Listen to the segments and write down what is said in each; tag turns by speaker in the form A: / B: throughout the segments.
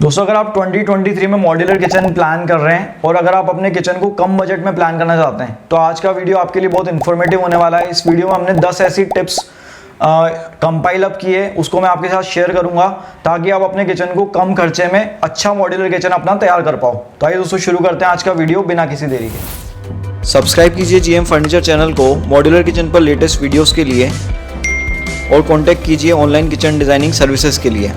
A: दोस्तों अगर आप 2023 में मॉड्यूलर किचन प्लान कर रहे हैं और अगर आप अपने किचन को कम बजट में प्लान करना चाहते हैं तो आज का वीडियो आपके लिए बहुत इन्फॉर्मेटिव होने वाला है। इस वीडियो में हमने 10 ऐसी टिप्स कंपाइल अप की है, उसको मैं आपके साथ शेयर करूंगा ताकि आप अपने किचन को कम खर्चे में अच्छा मॉड्यूलर किचन अपना तैयार कर पाओ। तो आइए दोस्तों शुरू करते हैं आज का वीडियो बिना किसी देरी के।
B: सब्सक्राइब कीजिए जीएम फर्नीचर चैनल को मॉड्यूलर किचन पर लेटेस्ट वीडियोस के लिए और कांटेक्ट कीजिए ऑनलाइन किचन डिजाइनिंग सर्विसेज के लिए।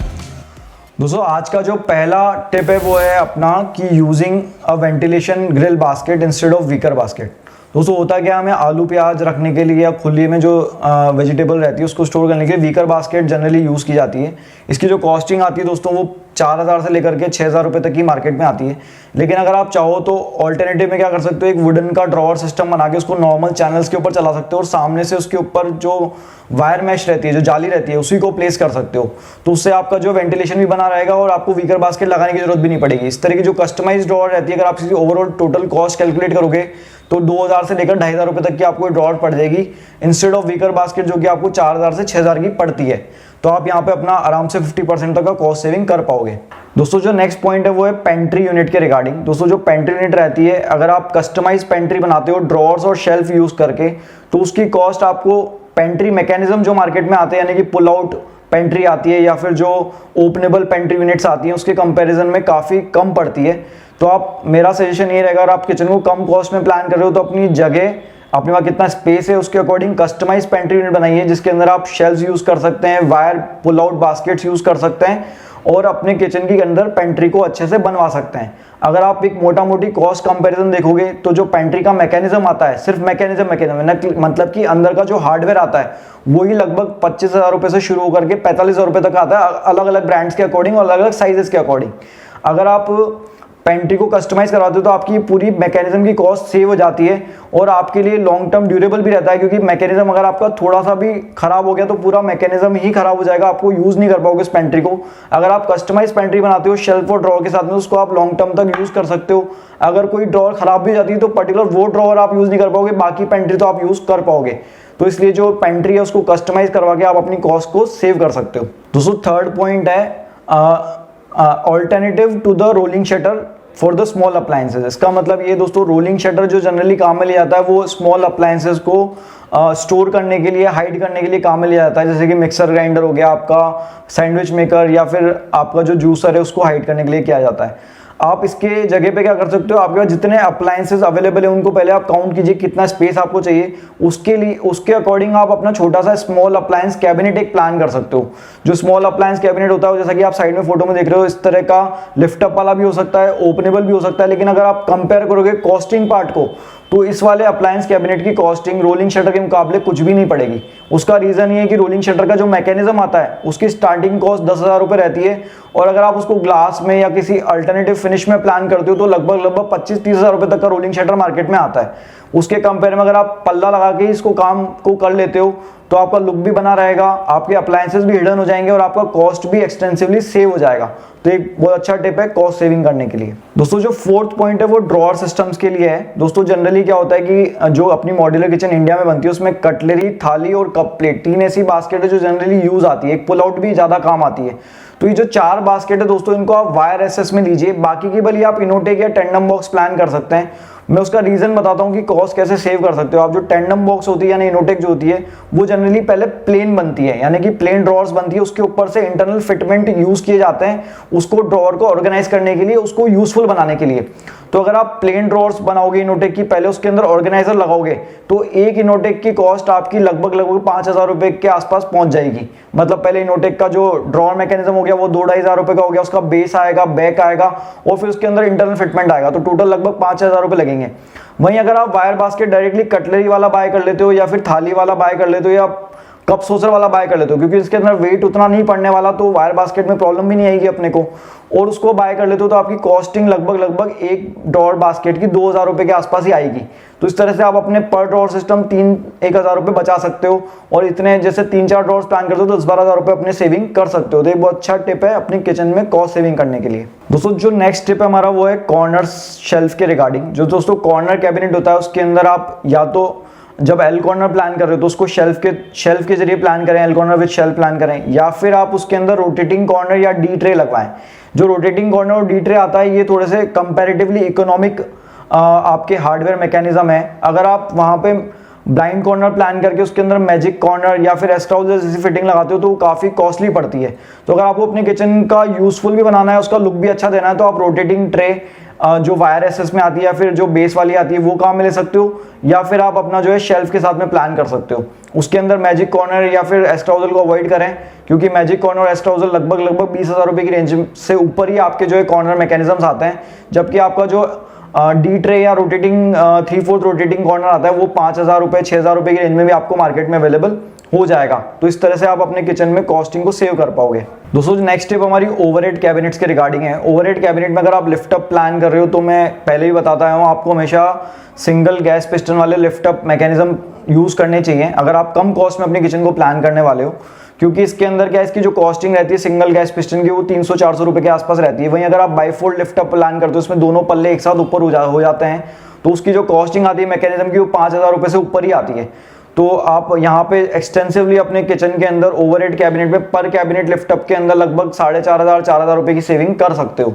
A: दोस्तों आज का जो पहला टिप है वो है अपना कि using a ventilation grill basket instead of weaker basket. दोस्तों होता क्या, हमें आलू प्याज रखने के लिए या खुले में जो वेजिटेबल रहती है उसको स्टोर करने के लिए वीकर बास्केट जनरली यूज़ की जाती है। इसकी जो कॉस्टिंग आती है दोस्तों वो 4000 से लेकर के 6000 रुपये तक की मार्केट में आती है। लेकिन अगर आप चाहो तो ऑल्टरनेटिव में क्या कर सकते हो, एक वुडन का ड्रॉवर सिस्टम बना के उसको नॉर्मल चैनल्स के ऊपर चला सकते हो और सामने से उसके ऊपर जो वायर मैश रहती है, जो जाली रहती है, उसी को प्लेस कर सकते हो। तो उससे आपका जो वेंटिलेशन भी बना रहेगा और आपको वीकर बास्केट लगाने की जरूरत भी नहीं पड़ेगी। इस तरह की जो कस्टमाइज ड्रॉवर रहती है, अगर आप इसकी ओवरऑल टोटल कॉस्ट कैलकुलेट करोगे तो 2000 से लेकर 2500 रुपये तक की आपको ड्रॉवर पड़ जाएगी इंस्टेड ऑफ वीकर बास्केट जो कि आपको 4000 से 6000 की पड़ती है। तो आप यहाँ पे अपना आराम से 50% तक का कॉस्ट सेविंग कर पाओगे। दोस्तों जो नेक्स्ट पॉइंट है वो है पेंट्री यूनिट के रिगार्डिंग। दोस्तों जो पेंट्री यूनिट रहती है, अगर आप कस्टमाइज पेंट्री बनाते हो ड्रॉर्स और शेल्फ यूज करके, तो उसकी कॉस्ट आपको पेंट्री मैकेनिज्म जो मार्केट में आते हैं, यानी कि पुल आउट पेंट्री आती है या फिर जो ओपनेबल पेंट्री यूनिट्स आती हैं, उसके कंपैरिजन में काफ़ी कम पड़ती है। तो आप, मेरा सजेशन ये रहेगा, अगर आप किचन को कम कॉस्ट में प्लान कर रहे हो तो अपनी जगह, अपने पास कितना स्पेस है उसके अकॉर्डिंग कस्टमाइज पेंट्री यूनिट बनाइए जिसके अंदर आप शेल्व्स यूज कर सकते हैं, wire pull out baskets use कर सकते हैं और अपने किचन के अंदर पेंट्री को अच्छे से बनवा सकते हैं। अगर आप एक मोटा मोटी कॉस्ट कंपैरिजन देखोगे तो जो पेंट्री का मैकेनिज्म आता है, सिर्फ मैकेनिज्म मतलब कि अंदर का जो हार्डवेयर आता है वो ही लगभग 25,000 रुपये से शुरू होकर के 45,000 रुपये तक आता है, अलग अलग ब्रांड्स के अकॉर्डिंग और अलग अलग साइजेस के अकॉर्डिंग। अगर आप पेंट्री को कस्टमाइज करवाते हो तो आपकी पूरी मैकेनिज्म की कॉस्ट सेव हो जाती है और आपके लिए लॉन्ग टर्म ड्यूरेबल भी रहता है, क्योंकि मैकेनिज्म अगर आपका थोड़ा सा भी खराब हो गया तो पूरा मैकेनिज्म ही खराब हो जाएगा, आपको यूज नहीं कर पाओगे इस पेंट्री को। अगर आप कस्टमाइज पेंट्री बनाते हो शेल्फ और ड्रॉवर के साथ में, उसको आप लॉन्ग टर्म तक यूज कर सकते हो। अगर कोई ड्रॉवर खराब भी हो जाती है तो पर्टिकुलर वो ड्रॉवर आप यूज नहीं कर पाओगे, बाकी पेंट्री तो आप यूज कर पाओगे। तो इसलिए जो पेंट्री है उसको कस्टमाइज करवा के आप अपनी कॉस्ट को सेव कर सकते हो। दोस्तों थर्ड पॉइंट है alternative to the rolling shutter for the small appliances. इसका मतलब ये दोस्तों, रोलिंग शटर जो जनरली काम में लिया जाता है वो स्मॉल अप्लायंसेज को स्टोर करने के लिए, हाइड करने के लिए काम में लिया जाता है। जैसे कि मिक्सर ग्राइंडर हो गया, आपका सैंडविच मेकर या फिर आपका जो जूसर है उसको हाइड करने के लिए किया जाता है। आप इसके जगह पे क्या कर सकते हो, आपके पास जितने अप्लायंसेज अवेलेबल है उनको पहले आप काउंट कीजिए कितना स्पेस आपको चाहिए, उसके लिए उसके अकॉर्डिंग आप अपना छोटा सा स्मॉल अप्लायंस कैबिनेट एक प्लान कर सकते हो। जो स्मॉल अप्लायंस कैबिनेट होता है जैसा कि आप साइड में फोटो में देख रहे हो, इस तरह का लिफ्ट अप वाला भी हो सकता है, ओपनेबल भी हो सकता है। लेकिन अगर आप कंपेयर करोगे कॉस्टिंग पार्ट को तो इस वाले अप्लायंस कैबिनेट की कॉस्टिंग रोलिंग शटर के मुकाबले कुछ भी नहीं पड़ेगी। उसका रीजन ये है कि रोलिंग शटर का जो मैकेनिज्म आता है उसकी स्टार्टिंग कॉस्ट 10,000 रुपये रहती है और अगर आप उसको ग्लास में या किसी अल्टरनेटिव फिनिश में प्लान करते हो तो लगभग 25-30 हज़ार रुपये तक का रोलिंग शटर मार्केट में आता है। उसके कंपेयर में अगर आप पल्ला लगा के इसको काम को कर लेते हो तो आपका लुक भी बना रहेगा, आपके अप्लायंसेस भी हिडन हो जाएंगे और आपका कॉस्ट भी एक्सटेंसिवली सेव हो जाएगा। तो एक बहुत अच्छा टिप है कॉस्ट सेविंग करने के लिए। दोस्तों जो फोर्थ पॉइंट है वो ड्रॉअर सिस्टम्स के लिए है। दोस्तों जनरली क्या होता है कि जो अपनी मॉड्यूलर किचन इंडिया में बनती है उसमें कटलरी, थाली और कप प्लेट, 3 ऐसी बास्केट है जो जनरली यूज आती है। एक पुल आउट भी ज्यादा काम आती है। तो ये जो 4 बास्केट है दोस्तों, इनको आप वायर एसएस में लीजिए, बाकी की भले आप इनोटेक या टेंडम बॉक्स प्लान कर सकते हैं। मैं उसका रीजन बताता हूँ कि कॉस्ट कैसे सेव कर सकते हो आप। जो टेंडम बॉक्स होती है यानी इनोटेक जो होती है वो जनरली पहले प्लेन बनती है, यानी कि प्लेन ड्रॉर्स बनती है, उसके ऊपर से इंटरनल फिटमेंट यूज किए जाते हैं उसको ड्रॉवर को ऑर्गेनाइज करने के लिए, उसको यूजफुल बनाने के लिए। तो अगर आप प्लेन ड्रॉर्स बनाओगे इनोटेक की, पहले उसके अंदर ऑर्गेनाइजर लगाओगे तो एक इनोटेक की कॉस्ट आपकी लगभग 5,000 रुपए के आसपास पहुंच जाएगी। मतलब पहले इनोटेक का जो ड्रॉअर मैकेनिज्म हो गया वो 2-2,500 रुपए का हो गया, उसका बेस आएगा, बैक आएगा और फिर उसके अंदर इंटरनल फिटमेंट आएगा, तो टोटल लगभग 5,000 रुपए लगेंगे। वहीं अगर आप वायर बास्केट डायरेक्टली कटलरी वाला बाय कर लेते हो या फिर थाली वाला बाय कर लेते हो या कप सोसर वाला बाय कर लेते हो, क्योंकि इसके अंदर वेट उतना नहीं पड़ने वाला तो वायर बास्केट में प्रॉब्लम भी नहीं आएगी अपने को, और उसको बाय कर लेते हो तो आपकी कॉस्टिंग लगभग एक ड्रॉअर बास्केट की 2,000 रुपए के आसपास ही आएगी। तो इस तरह से आप अपने पर ड्रॉअर सिस्टम 1,000 रुपए बचा सकते हो और इतने जैसे 3-4 ड्रॉअर्स प्लान करते हो तो 10-12,000 रुपए अपने सेविंग कर सकते हो। तो एक बहुत अच्छा टिप है अपनी किचन में कॉस्ट सेविंग करने के लिए। दोस्तों जो नेक्स्ट टिप है हमारा वो है कॉर्नर शेल्फ के रिगार्डिंग। जो दोस्तों कॉर्नर कैबिनेट होता है उसके अंदर आप या तो जब एल कॉर्नर प्लान कर रहे हो तो उसको शेल्फ के जरिए प्लान करें, L corner with shelf plan करें, या फिर आप उसके अंदर रोटेटिंग कॉर्नर या डी ट्रे लगवाएं। जो रोटेटिंग कॉर्नर और डी ट्रे आता है ये थोड़े से कंपैरेटिवली इकोनॉमिक आपके हार्डवेयर मैकेनिज्म है। अगर आप वहाँ पे ब्लाइंड कॉर्नर प्लान करके उसके अंदर मैजिक कॉर्नर या फिर एक्स्ट्रा जैसी फिटिंग लगाते हो तो वो काफ़ी कॉस्टली पड़ती है। तो अगर आपको अपने किचन का यूजफुल भी बनाना है, उसका लुक भी अच्छा देना है, तो आप रोटेटिंग ट्रे जो वायर एसएस में आती है या फिर जो बेस वाली आती है वो काम में ले सकते हो, या फिर आप अपना जो है शेल्फ के साथ में प्लान कर सकते हो। उसके अंदर मैजिक कॉर्नर या फिर एस्ट्राउजल को अवॉइड करें, क्योंकि मैजिक कॉर्नर और एस्ट्राउजल लगभग 20,000 रुपये की रेंज से ऊपर ही आपके जो है कॉर्नर मैकेनिज्म्स आते हैं, जबकि आपका जो डी ट्रे या रोटेटिंग 3/4 रोटेटिंग कॉर्नर आता है वो 5,000 रुपये 6,000 रुपये की रेंज में भी आपको मार्केट में अवेलेबल हो जाएगा। तो इस तरह से आप अपने किचन में कॉस्टिंग को सेव कर पाओगे। दोस्तों जो नेक्स्ट स्टेप हमारी ओवरहेड कैबिनेट्स के रिगार्डिंग है। ओवरहेड कैबिनेट में अगर आप लिफ्ट अप प्लान कर रहे हो तो मैं पहले ही बताता हूँ आपको हमेशा सिंगल गैस पिस्टन वाले लिफ्ट अप मैकेनिज्म यूज करने चाहिए अगर आप कम कॉस्ट में अपने किचन को प्लान करने वाले हो, क्योंकि इसके अंदर क्या इसकी जो कॉस्टिंग रहती है सिंगल गैस पिस्टन की वो 300-400 रुपये के आसपास रहती है। वहीं अगर आप बाईफोल्ड लिफ्ट अप प्लान करते हो उसमें दोनों पल्ले एक साथ ऊपर हो जाते हैं तो उसकी जो कॉस्टिंग आती है मैकेनिज्म की वो 5,000 रुपये से ऊपर ही आती है। तो आप यहाँ पे एक्सटेंसिवली अपने किचन के अंदर ओवरहेड कैबिनेट में पर कैबिनेट लिफ्ट अप के अंदर लगभग 4,500 रुपये की सेविंग कर सकते हो।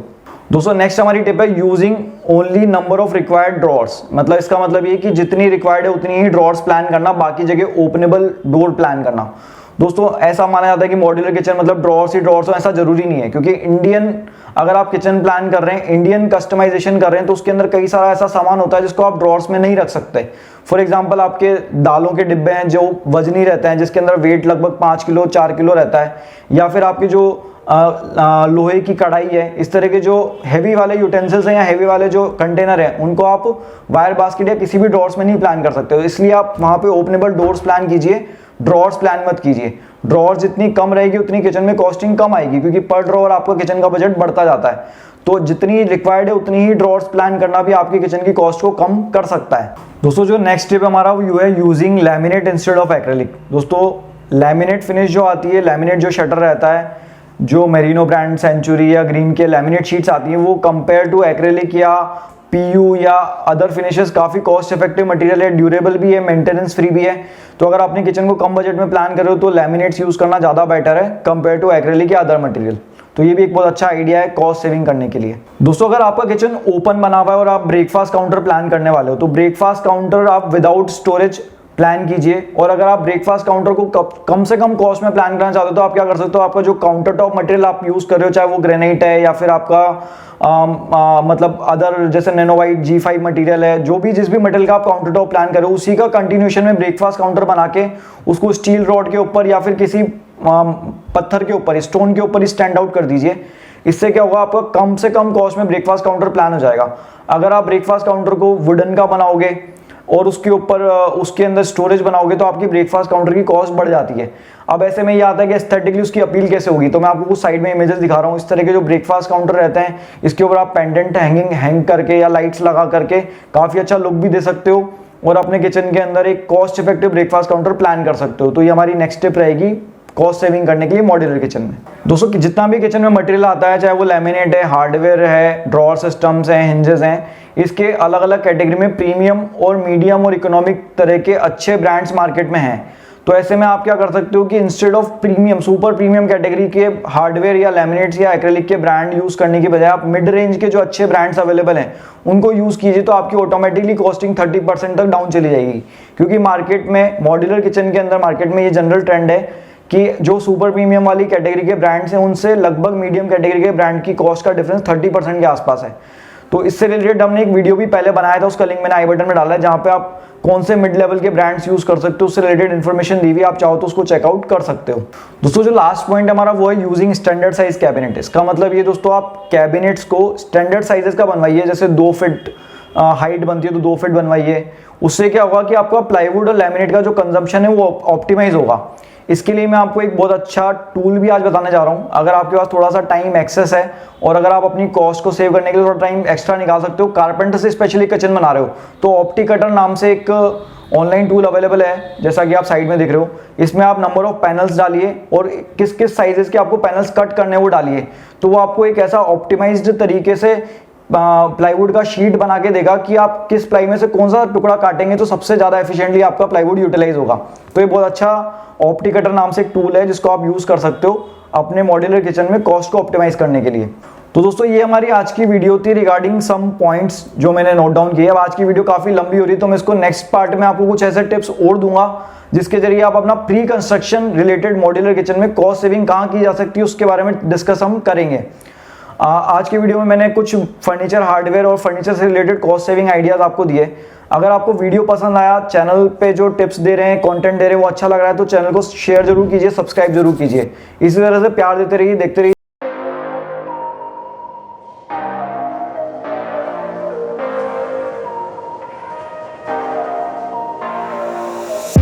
A: दोस्तों नेक्स्ट हमारी टिप है using only number of required drawers. मतलब इसका मतलब ये कि जितनी रिक्वायर्ड है उतनी ही ड्रॉर्स प्लान करना, बाकी जगह ओपनेबल डोर प्लान करना। दोस्तों ऐसा माना जाता है कि मॉड्यूलर किचन मतलब ड्रॉर्स ही ड्रॉर्स हो, ऐसा जरूरी नहीं है, क्योंकि इंडियन अगर आप किचन प्लान कर रहे हैं, इंडियन कस्टमाइजेशन कर रहे हैं, तो उसके अंदर कई सारा ऐसा सामान होता है जिसको आप ड्रॉर्स में नहीं रख सकते। फॉर एग्जांपल आपके दालों के डिब्बे हैं जो वजनी रहते हैं, जिसके अंदर वेट लगभग 5 किलो 4 किलो रहता है, या फिर आपकी जो लोहे की कढ़ाई है, इस तरह के जो हैवी वाले यूटेंसिल्स हैं या हैवी वाले जो कंटेनर हैं उनको आप वायर बास्केट या किसी भी ड्रॉर्स में नहीं प्लान कर सकते हो। इसलिए आप वहाँ पे ओपनेबल डोर्स प्लान कीजिए, ड्रॉर्स प्लान मत कीजिए। ड्रॉर्स जितनी कम रहेगी उतनी किचन में कॉस्टिंग कम आएगी, क्योंकि पर ड्रॉर आपका किचन का बजट बढ़ता जाता है। तो जितनी रिक्वायर्ड है उतनी ही ड्रॉर्स प्लान करना भी आपकी किचन की कॉस्ट को कम कर सकता है। दोस्तों जो नेक्स्ट टिप हमारा वो है using laminate instead of acrylic. दोस्तों लैमिनेट फिनिश जो आती है, लैमिनेट जो शटर रहता है, जो मेरिनो ब्रांड, सेंचुरी या ग्रीन के लैमिनेट शीट्स आती हैं, वो कंपेयर टू एक्रेलिक या पीयू या अदर फिनिशेस काफ़ी कॉस्ट इफेक्टिव मटेरियल है, ड्यूरेबल भी है, मेंटेनेंस फ्री भी है। तो अगर अपने किचन को कम बजट में प्लान कर रहे हो तो लैमिनेट्स यूज़ करना ज़्यादा बेटर है कंपेयर टू एक्रेलिक या अदर मटेरियल। तो ये भी एक बहुत अच्छा आइडिया है कॉस्ट सेविंग करने के लिए। दोस्तों अगर आपका किचन ओपन बना हुआ है और आप ब्रेकफास्ट काउंटर प्लान करने वाले हो तो ब्रेकफास्ट काउंटर आप विदाउट स्टोरेज प्लान कीजिए। और अगर आप ब्रेकफास्ट काउंटर को कम से कम कॉस्ट में प्लान करना चाहते हो तो आप क्या कर सकते हो, आपका जो काउंटर टॉप मटेरियल आप यूज कर रहे हो, चाहे वो ग्रेनाइट है या फिर आपका मतलब अदर जैसे नैनोवाइट G5 मटेरियल है, जो भी जिस भी मटेरियल का आप काउंटर टॉप प्लान करो उसी का कंटिन्यूएशन में ब्रेकफास्ट काउंटर बना के उसको स्टील रॉड के ऊपर या फिर किसी पत्थर के ऊपर, स्टोन के ऊपर ही स्टैंड आउट कर दीजिए। इससे क्या होगा, आपका कम से कम कॉस्ट में ब्रेकफास्ट काउंटर प्लान हो जाएगा। अगर आप ब्रेकफास्ट काउंटर को वुडन का बनाओगे और उसके ऊपर उसके अंदर स्टोरेज बनाओगे तो आपकी ब्रेकफास्ट काउंटर की कॉस्ट बढ़ जाती है। अब ऐसे में ये आता है कि एस्थेटिकली उसकी अपील कैसे होगी, तो मैं आपको कुछ साइड में इमेजेस दिखा रहा हूँ। इस तरह के जो ब्रेकफास्ट काउंटर रहते हैं इसके ऊपर आप पेंडेंट हैंग करके या लाइट्स लगा करके काफ़ी अच्छा लुक भी दे सकते हो और अपने किचन के अंदर एक cost effective breakfast counter plan कर सकते हो। तो ये हमारी नेक्स्ट स्टेप रहेगी कॉस्ट सेविंग करने के लिए मॉड्यूलर किचन में। दोस्तों जितना भी किचन में मटेरियल आता है, चाहे वो लैमिनेट है, हार्डवेयर है, ड्रॉर सिस्टम्स हैं, हिंजेस हैं, इसके अलग अलग कैटेगरी में प्रीमियम और मीडियम और इकोनॉमिक तरह के अच्छे ब्रांड्स मार्केट में हैं। तो ऐसे में आप क्या कर सकते हो कि instead of premium, super premium category के हार्डवेयर या लैमिनेट्स या एक्रेलिक के ब्रांड यूज करने की बजाय आप मिड रेंज के जो अच्छे ब्रांड्स अवेलेबल हैं उनको यूज कीजिए। तो आपकी ऑटोमेटिकली कॉस्टिंग 30% तक डाउन चली जाएगी, क्योंकि मार्केट में मॉड्यूलर किचन के अंदर मार्केट में ये जनरल ट्रेंड है कि जो सुपर प्रीमियम वाली कैटेगरी के ब्रांड्स हैं उनसे लगभग मीडियम कैटेगरी के ब्रांड की कॉस्ट का डिफरेंस 30% के आसपास है। तो इससे रिलेटेड हमने एक वीडियो भी पहले बनाया था, उसका लिंक मैंने आई बटन में डाला है, जहां पे आप कौन से मिड लेवल के ब्रांड्स यूज कर सकते हो उससे रिलेटेड इन्फॉर्मेशन दी हुई, आप चाहो तो उसको चेकआउट कर सकते हो। दोस्तों जो लास्ट पॉइंट हमारा वो है यूजिंग स्टैंडर्ड साइज कैबिनेट। इसका मतलब ये दोस्तों आप कैबिनेट्स को स्टैंडर्ड साइजेस का बनवाइए, जैसे 2 फीट हाइट बनती है तो 2 फीट बनवाइए। उससे क्या होगा कि आपका प्लाईवुड और लैमिनेट का जो कंजम्पशन है वो ऑप्टिमाइज होगा। इसके लिए मैं आपको एक बहुत अच्छा टूल भी आज बताने जा रहा हूं। अगर आपके पास थोड़ा सा टाइम एक्सेस है और अगर आप अपनी कॉस्ट को सेव करने के लिए थोड़ा टाइम एक्स्ट्रा निकाल सकते हो, कारपेंटर से स्पेशली किचन बना रहे हो तो ऑप्टी कटर नाम से एक ऑनलाइन टूल अवेलेबल है, जैसा कि आप साइड में देख रहे हो। इसमें आप नंबर ऑफ पैनल्स डालिए और किस किस साइजेस के आपको पैनल्स कट करने वो डालिए, तो वो आपको एक ऐसा ऑप्टिमाइज्ड तरीके से प्लाईवुड का शीट बना के देगा कि आप किस प्लाई में से कौन सा टुकड़ा काटेंगे तो सबसे ज्यादा एफिशिएंटली आपका प्लाईवुड यूटिलाइज होगा। तो ये बहुत अच्छा ऑप्टी कटर नाम से एक टूल है जिसको आप यूज कर सकते हो अपने मॉड्यूलर किचन में कॉस्ट को ऑप्टिमाइज करने के लिए। तो दोस्तों ये हमारी आज की वीडियो थी रिगार्डिंग सम पॉइंट्स जो मैंने नोट डाउन किए। अब आज की वीडियो काफी लंबी हो रही है तो मैं इसको नेक्स्ट पार्ट में आपको कुछ ऐसे टिप्स और दूंगा जिसके जरिए आप अपना pre construction related modular kitchen में कॉस्ट सेविंग कहाँ की जा सकती है उसके बारे में डिस्कस हम करेंगे। आज की वीडियो में मैंने कुछ फर्नीचर हार्डवेयर और फर्नीचर से रिलेटेड कॉस्ट सेविंग आइडियाज आपको दिए। अगर आपको वीडियो पसंद आया, चैनल पे जो टिप्स दे रहे हैं, कंटेंट दे रहे हैं वो अच्छा लग रहा है तो चैनल को शेयर जरूर कीजिए, सब्सक्राइब जरूर कीजिए। इसी तरह से प्यार देते रहिए, देखते रहिए।